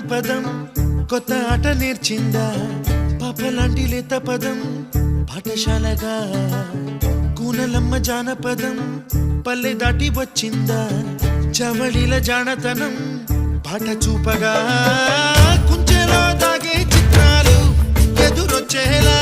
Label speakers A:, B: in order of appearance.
A: జానపదం కొత్త ఆట నేర్చిందా పాపలాంటి లేత పదం పాఠశాలగా కూనలమ్మ జానపదం పల్లె దాటి వచ్చిందా చవళిల జానతనం పాట చూపగా కుంచెలో దాగే చిత్రాలు ఎదురొచ్చేలా